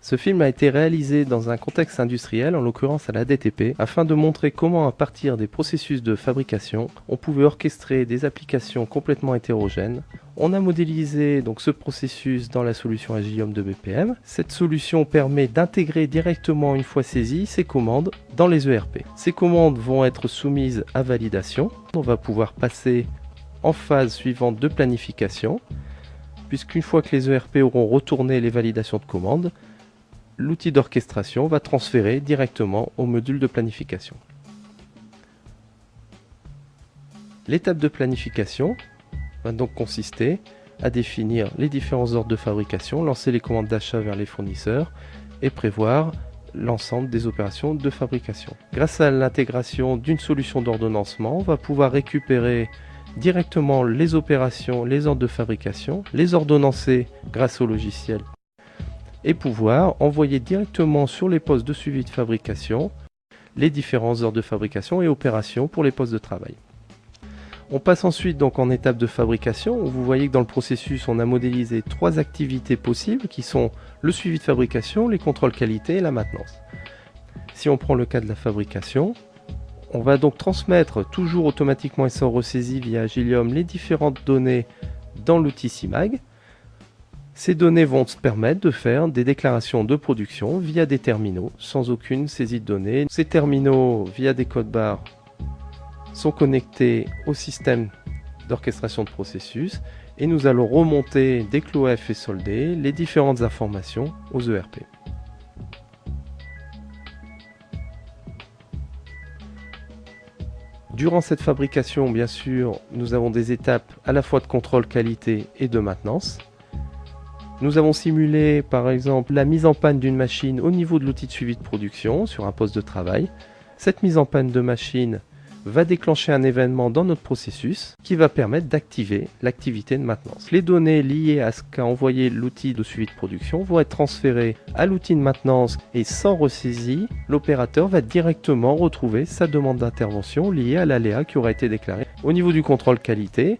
Ce film a été réalisé dans un contexte industriel, en l'occurrence à la DTP, afin de montrer comment à partir des processus de fabrication, on pouvait orchestrer des applications complètement hétérogènes. On a modélisé donc ce processus dans la solution Agilium de BPM. Cette solution permet d'intégrer directement, une fois saisies, ces commandes dans les ERP. Ces commandes vont être soumises à validation. On va pouvoir passer en phase suivante de planification, puisqu'une fois que les ERP auront retourné les validations de commandes, l'outil d'orchestration va transférer directement au module de planification. L'étape de planification va donc consister à définir les différents ordres de fabrication, lancer les commandes d'achat vers les fournisseurs et prévoir l'ensemble des opérations de fabrication. Grâce à l'intégration d'une solution d'ordonnancement, on va pouvoir récupérer directement les opérations, les ordres de fabrication, les ordonnancer grâce au logiciel et pouvoir envoyer directement sur les postes de suivi de fabrication les différents ordres de fabrication et opérations pour les postes de travail. On passe ensuite donc en étape de fabrication. Vous voyez que dans le processus, on a modélisé 3 activités possibles qui sont le suivi de fabrication, les contrôles qualité et la maintenance. Si on prend le cas de la fabrication, on va donc transmettre toujours automatiquement et sans ressaisie via Agilium les différentes données dans l'outil SIMAG. Ces données vont se permettre de faire des déclarations de production via des terminaux sans aucune saisie de données. Ces terminaux, via des codes barres, sont connectés au système d'orchestration de processus et nous allons remonter dès que l'OF est soldé les différentes informations aux ERP. Durant cette fabrication, bien sûr, nous avons des étapes à la fois de contrôle qualité et de maintenance. Nous avons simulé par exemple la mise en panne d'une machine au niveau de l'outil de suivi de production sur un poste de travail. Cette mise en panne de machine va déclencher un événement dans notre processus qui va permettre d'activer l'activité de maintenance. Les données liées à ce qu'a envoyé l'outil de suivi de production vont être transférées à l'outil de maintenance et sans ressaisie, l'opérateur va directement retrouver sa demande d'intervention liée à l'aléa qui aura été déclaré. Au niveau du contrôle qualité,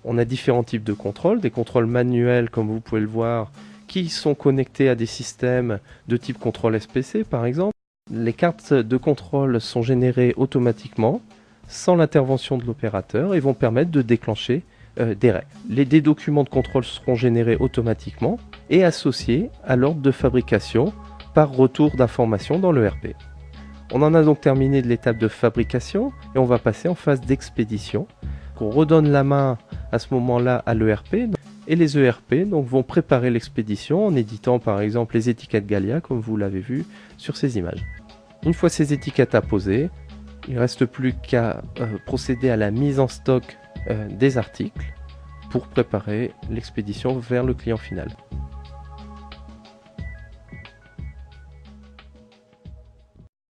on a différents types de contrôles, des contrôles manuels comme vous pouvez le voir, qui sont connectés à des systèmes de type contrôle SPC par exemple. Les cartes de contrôle sont générées automatiquement, sans l'intervention de l'opérateur et vont permettre de déclencher des règles. Les documents de contrôle seront générés automatiquement et associés à l'ordre de fabrication par retour d'information dans l'ERP. On en a donc terminé de l'étape de fabrication et on va passer en phase d'expédition. On redonne la main à ce moment-là à l'ERP et les ERP donc, vont préparer l'expédition en éditant par exemple les étiquettes Galia comme vous l'avez vu sur ces images. Une fois ces étiquettes apposées, il ne reste plus qu'à procéder à la mise en stock des articles pour préparer l'expédition vers le client final.